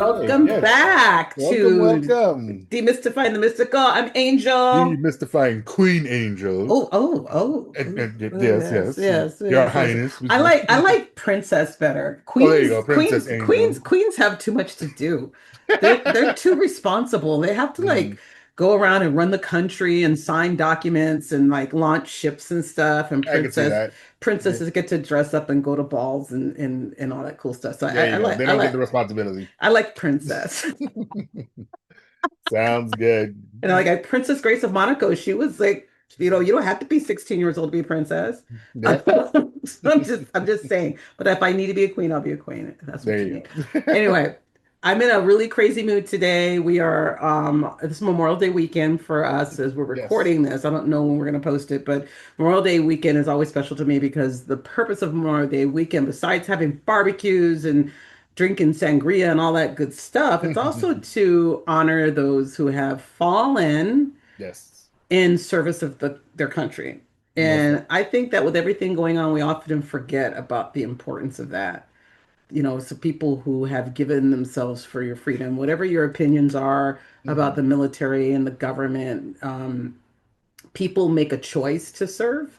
right. Welcome Yes. back Welcome, to welcome. Demystifying the Mystical. I'm Angel. Demystifying Queen Angel. Yes, Yes, yes. yes, Your yes, yes. Highness. I like princess better. Oh, there you go, Princess Angel. Queens have too much to do. They're too responsible. They have to Mm, like go around and run the country and sign documents and like launch ships and stuff. And I can see that. Yeah, princesses get to dress up and go to balls and all that cool stuff. So there you go. They don't get the responsibility. I like princess. Sounds good. And like Princess Grace of Monaco, she was like, you don't have to be 16 years old to be a princess. Yep. I'm just saying. But if I need to be a queen, I'll be a queen. If that's what There you you need. go. Anyway, I'm in a really crazy mood today. We are It's Memorial Day weekend for us as we're Yes. recording this. I don't know when we're gonna post it, but Memorial Day weekend is always special to me because the purpose of Memorial Day weekend, besides having barbecues and drinking sangria and all that good stuff, it's also to honor those who have fallen Yes. in service of their country. Most And definitely. I think that with everything going on, we often forget about the importance of that. So people who have given themselves for your freedom, whatever your opinions are about the Mhm. military and the government, people make a choice to serve.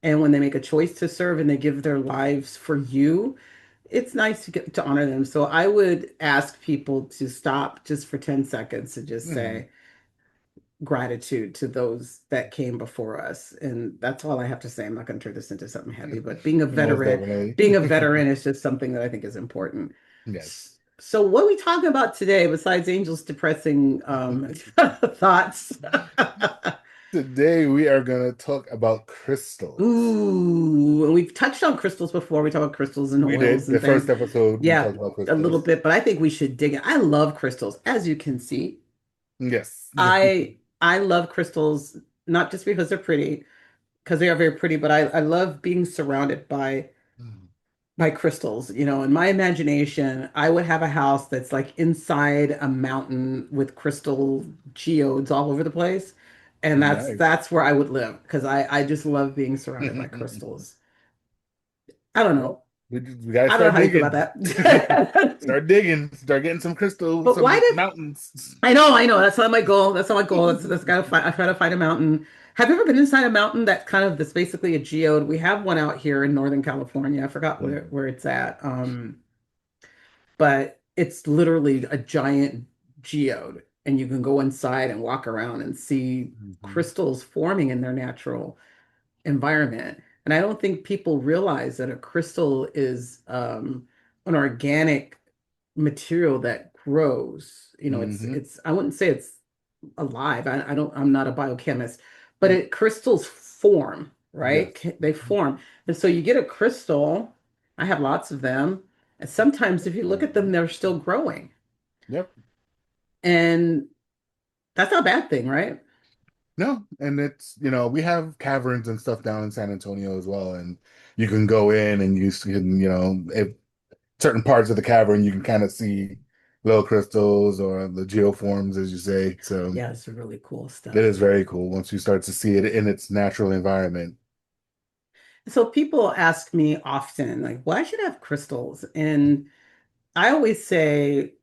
And when they make a choice to serve and they give their lives for you, it's nice to get to honor them. So I would ask people to stop just for 10 seconds to just Mhm. say gratitude to those that came before us. And that's all I have to say. I'm not going to turn this into something heavy, but Most definitely. being a veteran is just something that I think is important. Yes. So what are we talking about today besides Angel's depressing thoughts? Today we are going to talk about crystals. Ooh, and we've touched on crystals before. We talk about crystals and We oils did. and The things. first episode, we Yeah, talked about a little crystals. bit, but I think we should dig in. I love crystals, as you can see. Yes. I love crystals not just because they're pretty, because they are very pretty, but I love being surrounded by crystals. In my imagination, I would have a house that's like inside a mountain with crystal geodes all over the place. And Nice. that's where I would live because I just love being surrounded by crystals. I don't Well, know. we gotta I don't know start how you feel about digging. that. Start digging. Start getting some crystals, But why some did mountains. I know. That's not my goal. That's not my goal. That's gotta find. I try to find a mountain. Have you ever been inside a mountain that's basically a geode? We have one out here in Northern California. I forgot where it's at. But it's literally a giant geode, and you can go inside and walk around and see Mhm. crystals forming in their natural environment. And I don't think people realize that a crystal is an organic material that grows. Mhm. It's I wouldn't say it's alive. I'm not a biochemist, but crystals form, right? Yes. They form. And so you get a crystal, I have lots of them, and sometimes if you look at them, they're still growing. Yep. And that's not a bad thing, right? No, and we have caverns and stuff down in San Antonio as well, and you can go in and you can, if certain parts of the cavern you can kind of see little crystals or the geoforms, as you say. So Yeah, it's really cool it stuff. is very cool once you start to see it in its natural environment. So people ask me often, like, why should I have crystals? And I always say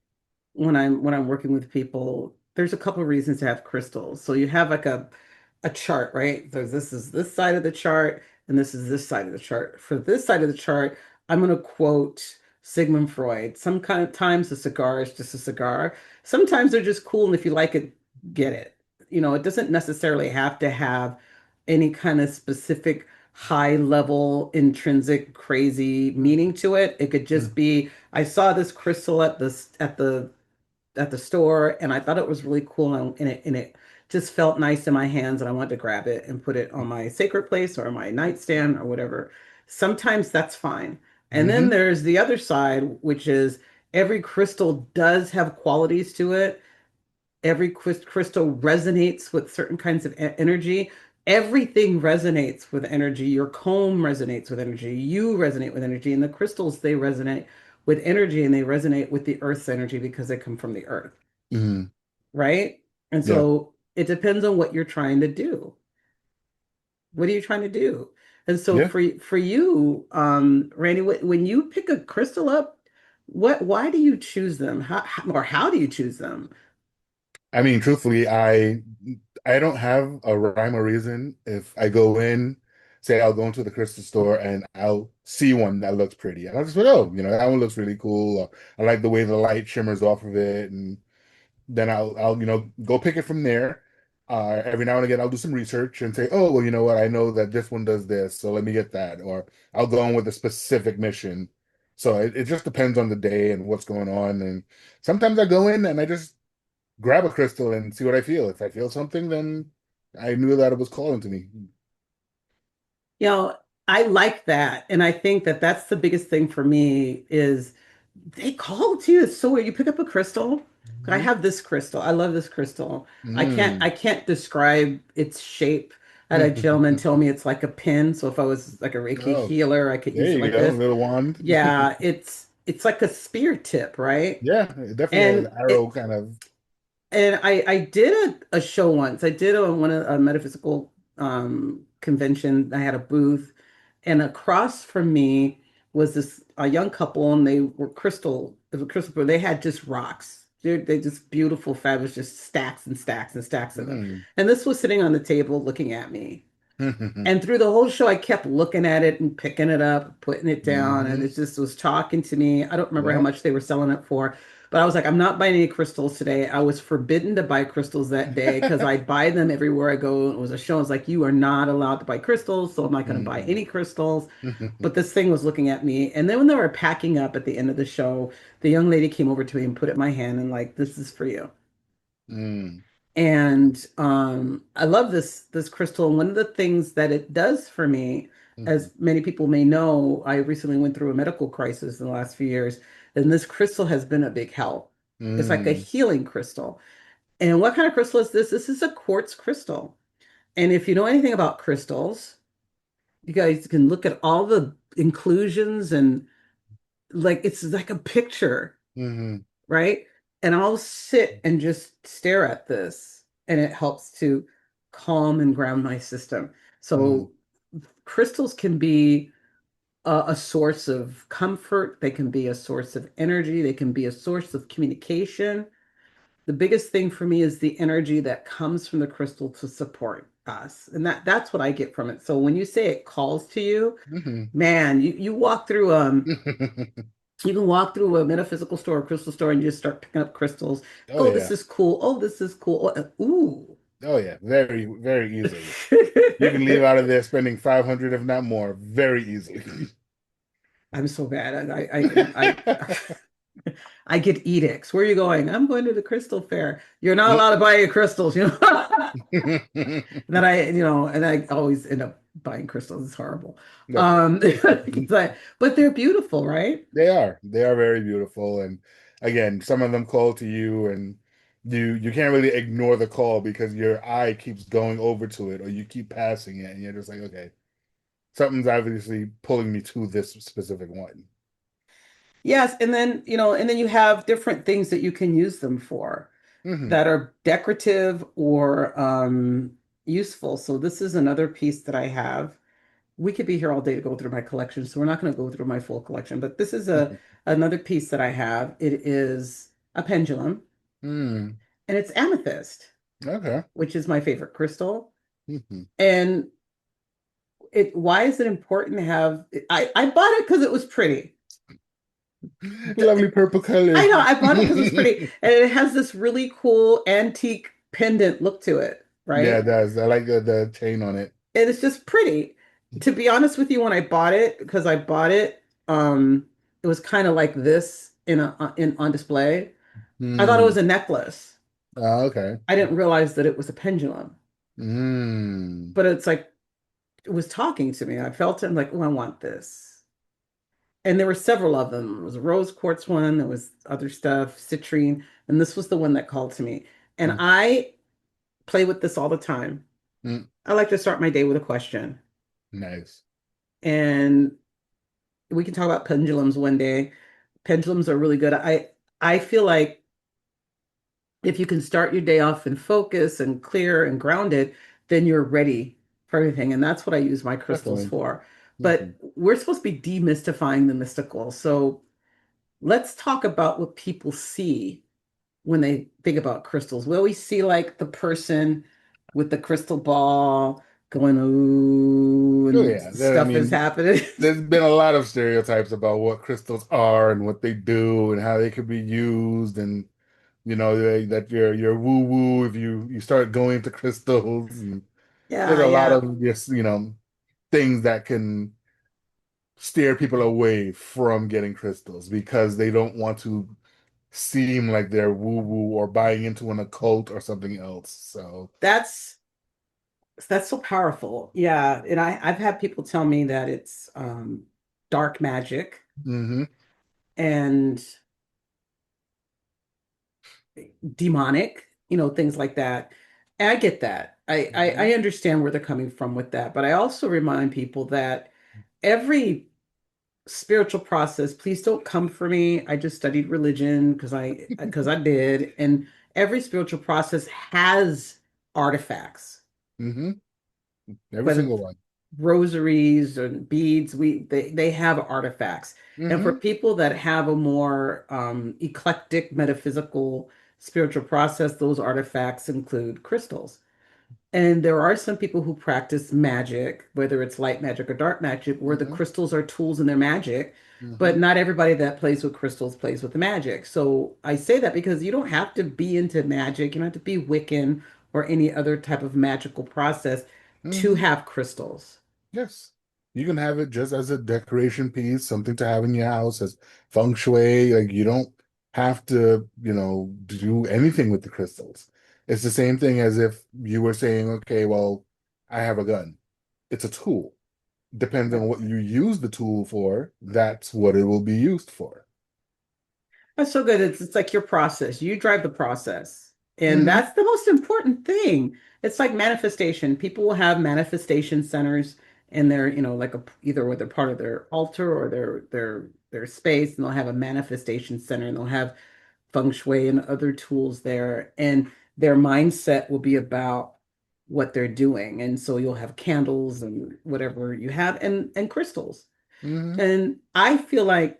when I'm working with people, there's a couple of reasons to have crystals. So you have like a chart, right? So this is this side of the chart, and this is this side of the chart. For this side of the chart, I'm going to quote Sigmund Freud. Some kind of times a cigar is just a cigar. Sometimes they're just cool, and if you like it, get it. It doesn't necessarily have to have any kind of specific high level intrinsic crazy meaning to it. It could just Mm. be I saw this crystal at the store and I thought it was really cool and it just felt nice in my hands and I wanted to grab it and put it on my sacred place or my nightstand or whatever. Sometimes that's fine. And then Hmm. there's the other side, which is every crystal does have qualities to it. Every crystal resonates with certain kinds of energy. Everything resonates with energy. Your comb resonates with energy. You resonate with energy. And the crystals, they resonate with energy and they resonate with the earth's energy because they come from the earth, Hmm. right? And Yeah. so it depends on what you're trying to do. What are you trying to do? And so Yeah. for you, Randy, when you pick a crystal up, Why do you choose them? Or how do you choose them? I mean, truthfully, I don't have a rhyme or reason. If I go in, say I'll go into the crystal store and I'll see one that looks pretty, and I'll just go, oh, that one looks really cool. Or, I like the way the light shimmers off of it, and then I'll go pick it from there. Every now and again, I'll do some research and say, oh, well, you know what? I know that this one does this, so let me get that. Or I'll go in with a specific mission. So it just depends on the day and what's going on. And sometimes I go in and I just grab a crystal and see what I feel. If I feel something, then I knew that it was calling to me. You know, I like that. And I think that that's the biggest thing for me is they call to you. It's so weird. You pick up a crystal. I Mhm. have this crystal. I love this crystal. I Mm. can't describe its shape. I had a gentleman tell me it's like a pin. So if I was like a Reiki Oh, healer, I could there use it you like go, this. little wand. Yeah, it's like a spear tip, right? Yeah, definitely an And arrow it kind of. and I did a show once. I did a metaphysical convention. I had a booth, and across from me was this a young couple, and they were crystal. It was a crystal, but they had just rocks. They just beautiful, fabulous, just stacks and stacks and stacks of them. Mm. And this was sitting on the table looking at me. And through the whole show, I kept looking at it and picking it up, putting it down, and Hmm. it just was talking to me. I don't remember how Yep. much they were selling it for, but I was like, I'm not buying any crystals today. I was forbidden to buy crystals that day because I buy them everywhere I go. It was a show. I was like, you are not allowed to buy crystals, so I'm not going to buy Mm. any crystals. But this thing was looking at me. And then when they were packing up at the end of the show, the young lady came over to me and put it in my hand and like, this is for you. Mm. And I love this crystal. And one of the things that it does for me, Mhm. as many people may know, I recently went through a medical crisis in the last few years, and this crystal has been a big help. It's like a Mm. healing crystal. And what kind of crystal is this? This is a quartz crystal. And if you know anything about crystals, you guys can look at all the inclusions and like it's like a picture, Mhm. right? And I'll sit and just stare at this, and it helps to calm and ground my system. Mhm. So crystals can be a source of comfort, they can be a source of energy, they can be a source of communication. The biggest thing for me is the energy that comes from the crystal to support us. And that's what I get from it. So when you say it calls to you, Mhm. man, you walk through you can walk through a metaphysical store, a crystal store, and you just start picking up crystals. Oh Oh, this yeah. is cool. Oh, this is cool. Oh, ooh. Oh yeah. Very, very easily. You can leave out of there spending 500, if not more, very easily. I'm so bad. I get edicts. Where are you going? I'm going to the crystal fair. You're not allowed to buy any crystals, you know. Then and I always end up buying crystals. It's horrible. Okay. But they're beautiful, right? They are. They are very beautiful. And again, some of them call to you and you can't really ignore the call because your eye keeps going over to it or you keep passing it and you're just like, okay, something's obviously pulling me to this specific one. Yes, and then you have different things that you can use them for Hmm. that are decorative or useful. So this is another piece that I have. We could be here all day to go through my collection, so we're not going to go through my full collection, but this is a another piece that I have. It is a pendulum, Mm. and it's amethyst, Okay. which is my favorite crystal. Hmm. And it why is it important to have I bought it because it was pretty. Lovely purple color. I know, I bought it because it's pretty, and it has this really cool antique pendant look to it, Yeah, it right? does. I like the chain on it. And it's just pretty. To be honest with you, when I bought it, because I bought it, it was kind of like this in on display. I thought it was Hmm. a necklace. Okay. I didn't realize that it was a pendulum. Mm. But it's like it was talking to me. I felt it. I'm like, oh, I want this. And there were several of them. There was a rose quartz one, there was other stuff, citrine, and this was the one that called to me. And Mm. I play with this all the time. Mm. I like to start my day with a question. Nice. And we can talk about pendulums one day. Pendulums are really good. I feel like if you can start your day off and focus and clear and grounded, then you're ready for everything. And that's what I use my crystals Definitely. for. Hmm. But we're supposed to be demystifying the mystical. So let's talk about what people see when they think about crystals. We always see like the person with the crystal ball going, ooh, Oh and yeah, there, I stuff is mean, happening. there's been a lot of stereotypes about what crystals are and what they do and how they could be used, and that you're woo woo if you start going to crystals. And there's Yeah, a lot yeah. of just things that can steer people away from getting crystals because they don't want to seem like they're woo woo or buying into an occult or something else. So, That's that's so powerful. Yeah. And I've had people tell me that it's dark magic hmm and demonic, things like that. And I get that. I understand where they're coming from with that. But I also remind people that every spiritual process, please don't come for me. I just studied religion because I did. And every spiritual process has artifacts, hmm every whether single one. rosaries and beads, they have artifacts. And for hmm people that have a more eclectic metaphysical spiritual process, those artifacts include crystals. And there are some people who practice magic, whether it's light magic or dark magic, where the hmm crystals are tools in their magic, but hmm not everybody that plays with crystals plays with the magic. So I say that because you don't have to be into magic, you don't have to be Wiccan or any other type of magical process to hmm have crystals. Yes. You can have it just as a decoration piece, something to have in your house as feng shui. Like you don't have to, do anything with the crystals. It's the same thing as if you were saying, okay, well, I have a gun. It's a tool. Depends on what you use the tool for, that's what it will be used for. That's so good. It's like your process. You drive the process. And hmm that's the most important thing. It's like manifestation. People will have manifestation centers in their, like either whether part of their altar or their space, and they'll have a manifestation center and they'll have feng shui and other tools there. And their mindset will be about what they're doing. And so you'll have candles and whatever you have and crystals. hmm And I feel like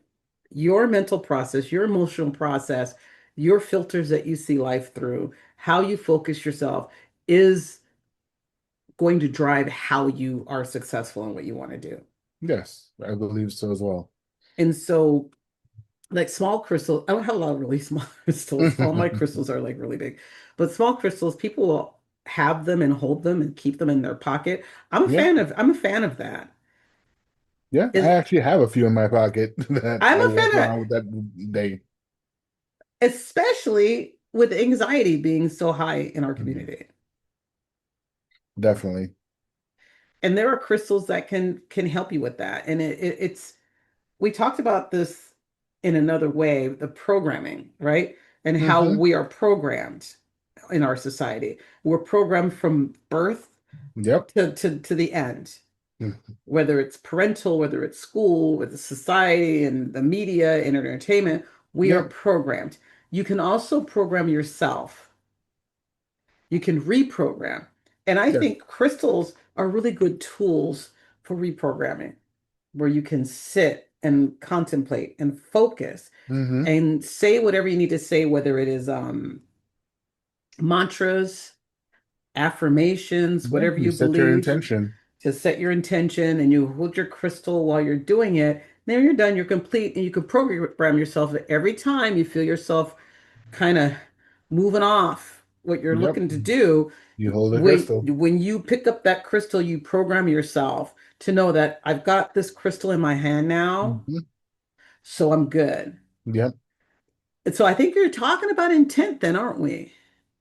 your mental process, your emotional process, your filters that you see life through, how you focus yourself is going to drive how you are successful in what you want to do. Yes, I believe so as well. And so, like small crystals, I don't have a lot of really small crystals. All my crystals are like really big, but small crystals, people will have them and hold them and keep them in their pocket. Yeah, I'm a fan of that. yeah. I Is actually have a few in my pocket that I'm I a walk fan of around with that day. especially with anxiety being so high in our Mhm. community. Definitely. And there are crystals that can help you with that. And it's we talked about this in another way, the programming, right? And how hmm we are programmed in our society. We're programmed from birth Yep. to the end, whether it's parental, whether it's school, with the society and the media and entertainment, we are Yep. programmed. You can also program yourself. You can reprogram. And I Yes. think crystals are really good tools for reprogramming, where you can sit and contemplate and focus hmm and say whatever you need to say, whether it is mantras, affirmations, Yeah. whatever You you set your believe, intention. to set your intention and you hold your crystal while you're doing it. Then you're done, you're complete, and you can program yourself that every time you feel yourself kind of moving off what you're Yep. looking to do, You hold a when crystal. when you pick up that crystal, you program yourself to know that I've got this crystal in my hand now, hmm so I'm good. Yep. And so I think you're talking about intent then, aren't we?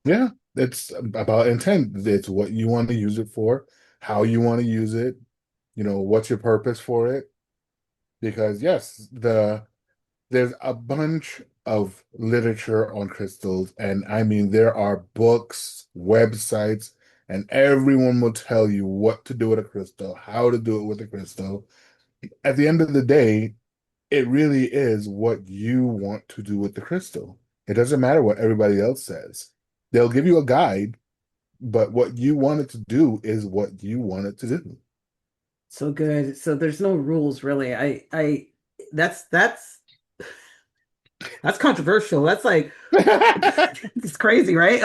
Yeah. It's about intent. It's what you want to use it for, how you want to use it, what's your purpose for it. Because yes, there's a bunch of literature on crystals, and I mean there are books, websites, and everyone will tell you what to do with a crystal, how to do it with a crystal. At the end of the day, it really is what you want to do with the crystal. It doesn't matter what everybody else says. They'll give you a guide, but what you want it to do is what you want it to do. So good. So there's no rules really. I that's That's controversial. That's like it's crazy, right?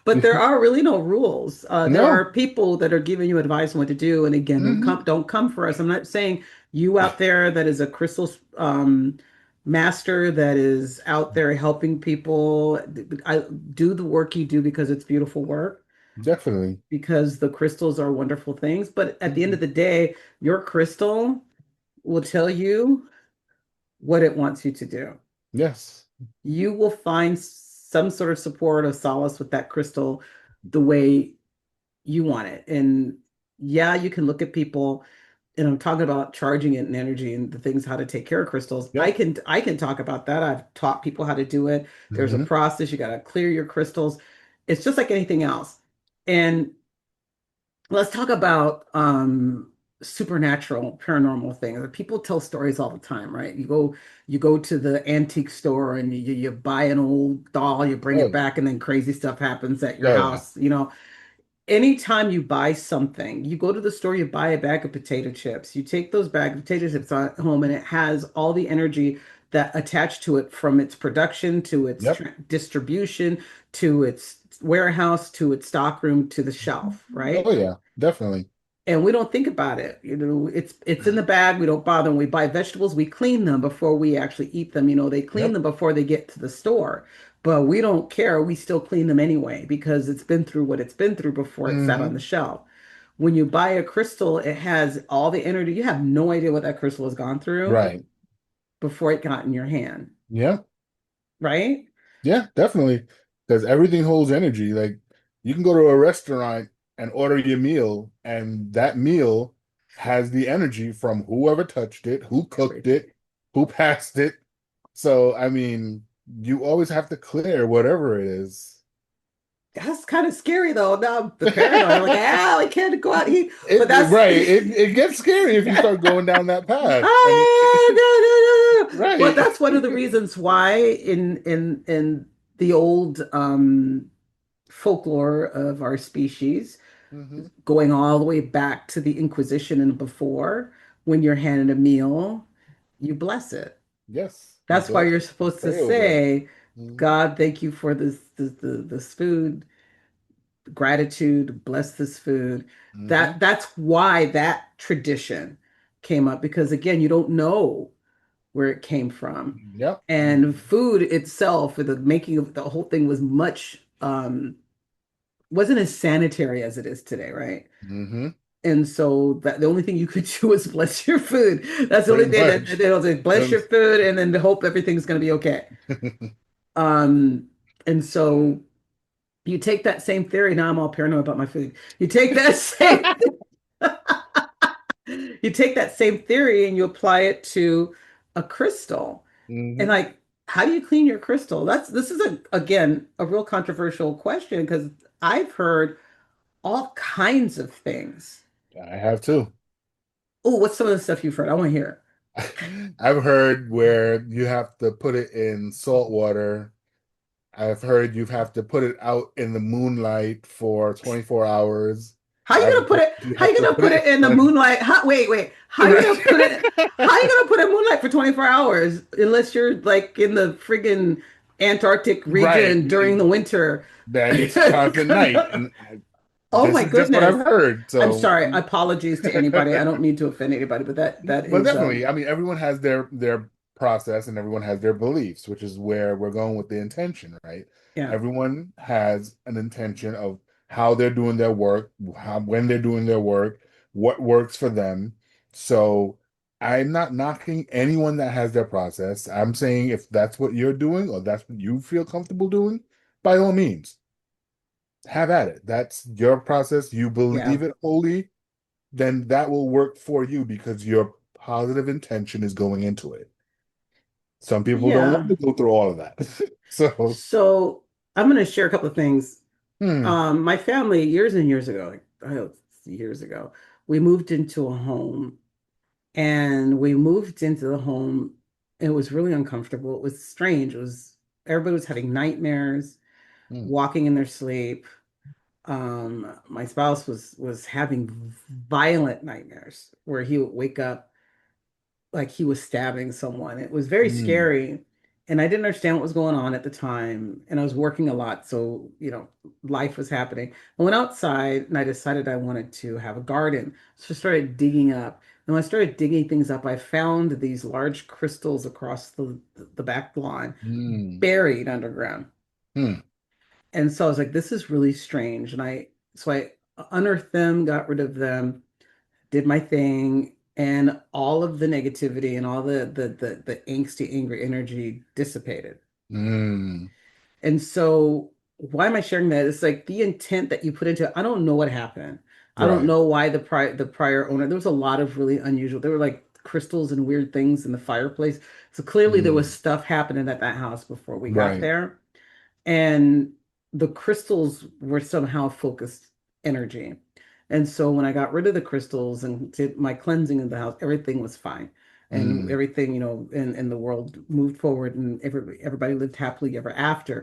But there are really no rules. There No. are people that are giving you advice on what to do. And again, Hmm. don't come for us. I'm not saying you out there that is a crystal master that is out there helping people. I do the work you do because it's beautiful work, Definitely. because the crystals are wonderful things. But at the end of Mhm. the day, your crystal will tell you what it wants you to do. Yes. You will find some sort of support or solace with that crystal the way you want it. And yeah, you can look at people, and I'm talking about charging it and energy and the things how to take care of crystals. Yep. I can talk about that. I've taught people how to do it. There's a Hmm. process. You got to clear your crystals. It's just like anything else. And let's talk about supernatural, paranormal things. People tell stories all the time, right? You go to the antique store and you buy an old doll, you bring it Oh, back, and then crazy stuff happens at your oh yeah. house. You know, anytime you buy something, you go to the store, you buy a bag of potato chips. You take those bag of potato chips home, and it has all the energy that attached to it, from its production to its Yep. distribution to its warehouse to its stockroom to the shelf, Oh right? yeah. Definitely. And we don't think about it. You know, it's in the bag. We don't bother. When we buy vegetables, we clean them before we actually eat them. You know, they clean Yep. them before they get to the store, but we don't care. We still clean them anyway because it's been through what it's been through before it sat on Hmm. the shelf. When you buy a crystal, it has all the energy. You have no idea what that crystal has gone through Right. before it got in your hand, Yeah. right? Yeah, definitely. Because everything holds energy. Like you can go to a restaurant and order your meal, and that meal has the energy from whoever touched it, who cooked Everything. it, who passed it. So, I mean, you always have to clear whatever it is. That's kind of scary though. Now the paranoid, I'm like, ah, I can't go out here. But that's Right. It gets scary if you start going down that path. And ah, no, no, no, no. But right. that's one of the reasons why in the old folklore of our species, Hmm. going all the way back to the Inquisition and before, when you're handed a meal, you bless it. Yes, you That's why bless you're it and supposed to pray over it. say, Hmm. God, thank you for this food, gratitude, bless this food. Hmm. That's why that tradition came up, because again, you don't know where it came from. Yep. And food itself, the making of the whole thing was much wasn't as sanitary as it is today, right? Hmm. And so that the only thing you could do is bless your food. That's the Pretty only thing that much. they'll say, bless Um, your food and then hope everything's going to be okay. Um, and so you take that same theory. Now I'm all paranoid about my food. You take that same you take that same theory and you apply it to a crystal. And hmm. like, how do you clean your crystal? This is again a real controversial question, because I've heard all kinds of things. I have too. Oh, what's some of the stuff you've heard? I want to hear. I've heard where you have to put it in salt water. I've heard you have to put it out in the moonlight for 24 hours. How you I've gonna put heard it? you How have you to gonna put put it it in the on. moonlight? Wait, wait. How you gonna put it? How you gonna put it in moonlight for 24 hours unless you're like in the friggin' Antarctic Right. region during the winter? Then it's constant night. And Oh this my is just what I've goodness. heard. I'm So sorry. Apologies to anybody. I don't mean to offend anybody, but that well, is definitely. I mean, everyone has their process and everyone has their beliefs, which is where we're going with the intention, right? yeah. Everyone has an intention of how they're doing their work, how when they're doing their work, what works for them. So I'm not knocking anyone that has their process. I'm saying if that's what you're doing or that's what you feel comfortable doing, by all means, have at it. That's your process. You Yeah. believe it wholly, then that will work for you because your positive intention is going into it. Some people don't want Yeah. to go through all of that. So, So I'm gonna share a couple of things. hmm, My family years and years ago, like I don't know, years ago, we moved into a home, and we moved into the home. It was really uncomfortable. It was strange. It was everybody was having nightmares, hmm, walking in their sleep. My spouse was having violent nightmares where he would wake up like he was stabbing someone. It was very hmm, scary. and I didn't understand what was going on at the time. And I was working a lot. So, life was happening. I went outside and I decided I wanted to have a garden. So I started digging up. And when I started digging things up, I found these large crystals across the back lawn, Mm. buried underground. Mm. And so I was like, this is really strange. So I unearthed them, got rid of them, did my thing, and all of the negativity and all the angsty, angry energy dissipated. Mm. And so why am I sharing that? It's like the intent that you put into it. I don't know what happened. I don't Right. know why the prior owner, there was a lot of really unusual, there were like crystals and weird things in the fireplace. So clearly there was Mm. stuff happening at that house before we got Right. there. And the crystals were somehow focused energy. And so when I got rid of the crystals and did my cleansing of the house, everything was fine. And Mm. everything, in the world moved forward and everybody lived happily ever after.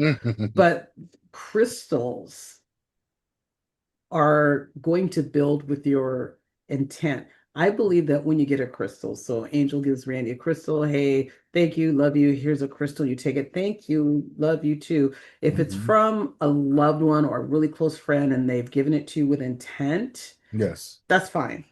But crystals are going to build with your intent. I believe that when you get a crystal, so Angel gives Randy a crystal, hey, thank you, love you, here's a crystal, you take it, thank you, love you too. If it's Mhm. from a loved one or a really close friend and they've given it to you with intent, Yes. that's fine.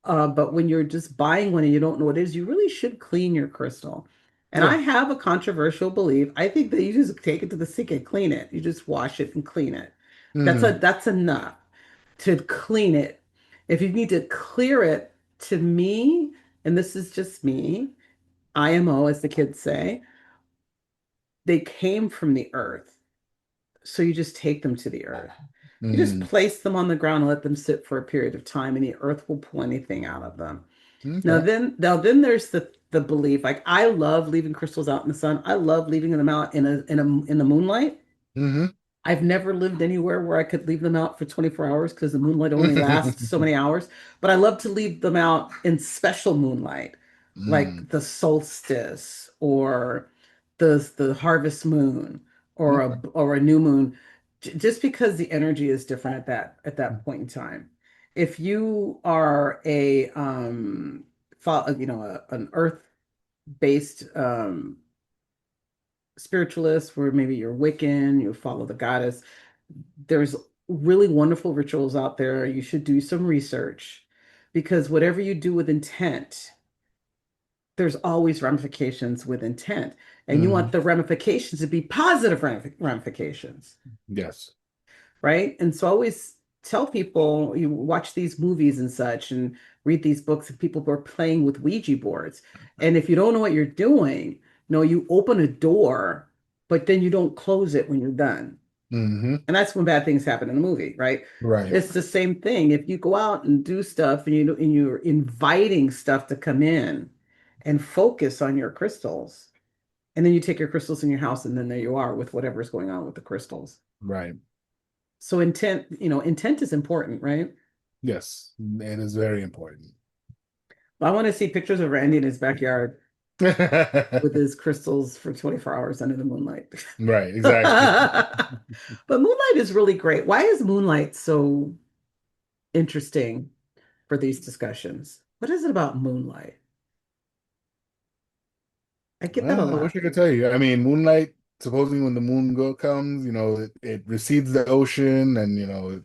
But when you're just buying one and you don't know what it is, you really should clean your crystal. And I Yeah. have a controversial belief. I think that you just take it to the sink and clean it. You just wash it and clean it. Hmm. That's enough to clean it. If you need to clear it, to me, and this is just me, IMO, as the kids say, they came from the earth. So you just take them to the earth. You just Mm. place them on the ground and let them sit for a period of time, and the earth will pull anything out of them. Now Okay. then there's the belief. Like I love leaving crystals out in the sun. I love leaving them out in the moonlight. Hmm. I've never lived anywhere where I could leave them out for 24 hours because the moonlight only lasts so many hours. But I love to leave them out in special moonlight, Mm. like the solstice or the harvest moon Okay. or a new moon, just because the energy is different at that point in time. If you are an earth-based spiritualist, where maybe you're Wiccan, you follow the goddess, there's really wonderful rituals out there. You should do some research because whatever you do with intent, there's always ramifications with intent. And you want Hmm. the ramifications to be positive ramifications, Yes. right? And so I always tell people, you watch these movies and such and read these books of people who are playing with Ouija boards. And if you don't know what you're doing, you open a door, but then you don't close it when you're done. Hmm. And that's when bad things happen in the movie, right? Right. It's the same thing. If you go out and do stuff and you're inviting stuff to come in and focus on your crystals, and then you take your crystals in your house, and then there you are with whatever's going on with the crystals. Right. So intent is important, right? Yes. It is very important. I want to see pictures of Randy in his backyard with his crystals for 24 hours under the moonlight. Right. Exactly. But moonlight is really great. Why is moonlight so interesting for these discussions? What is it about moonlight? I get that a Well, I wish lot. I could tell you. I mean, moonlight, supposedly when the moon go comes, it recedes the ocean and,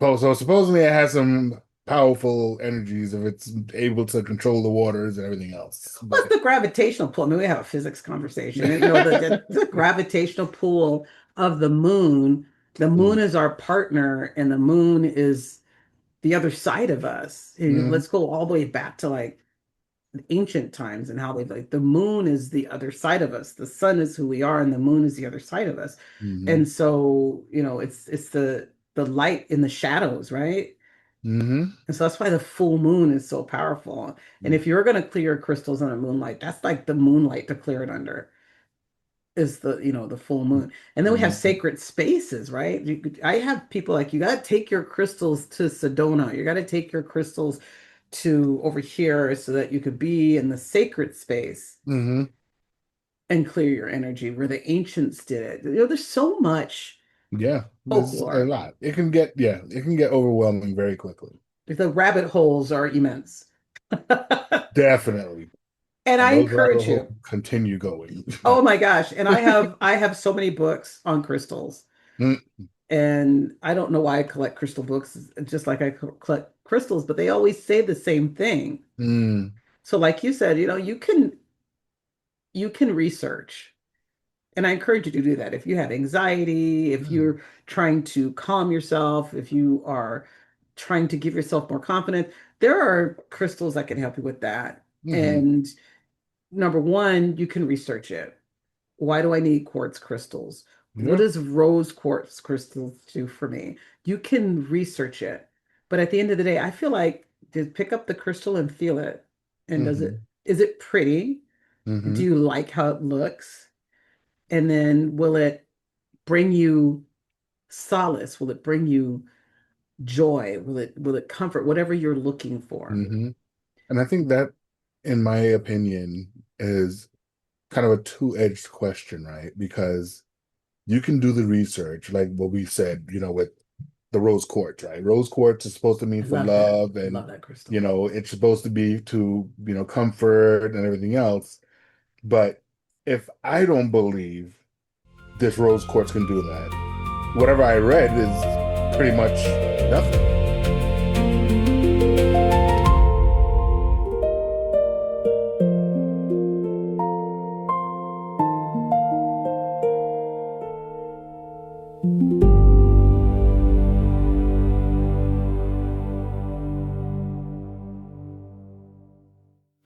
so supposedly it has some powerful energies if it's able to control the waters and everything else. What's But the gravitational pull? I mean, we have a physics conversation. The gravitational pull of the moon. The moon mm, is our partner, and the moon is the other side of us. mm, Let's go all the way back to like ancient times and how they like the moon is the other side of us. The sun is who we are, and the moon is the other side of us. mm, And so, it's the light in the shadows, right? mm, And so that's why the full moon is so powerful. And mm, if you're going to clear crystals under moonlight, that's like the moonlight to clear it under is the full moon. And then we have mm, sacred spaces, right? I have people like, you got to take your crystals to Sedona. You got to take your crystals to over here so that you could be in the sacred space mm. and clear your energy where the ancients did it. There's so much Yeah, there's a folklore. lot. It can get overwhelming very quickly. The rabbit holes are immense. Definitely. And And I those rabbit encourage holes you. continue going. Oh my gosh. And I have so many books on crystals. Mm, And I don't know why I collect crystal books, just like I collect crystals, but they always say the same thing. mm, So like you said, you can research. And I encourage you to do that. If you have anxiety, if mm, you're trying to calm yourself, if you are trying to give yourself more confidence, there are crystals that can help you with that. mhm. And number one, you can research it. Why do I need quartz crystals? What Yeah. does rose quartz crystals do for me? You can research it. But at the end of the day, I feel like just pick up the crystal and feel it. And Mhm, is it pretty? Do mhm, you like how it looks? And then will it bring you solace? Will it bring you joy? Will it comfort whatever you're looking for? mhm. And I think that, in my opinion, is kind of a two-edged question, right? Because you can do the research, like what we said, with the rose quartz, right? Rose quartz is supposed to mean I for love that. love, I and love that crystal. it's supposed to be to, comfort and everything else. But if I don't believe this rose quartz can do that, whatever I read is pretty much nothing.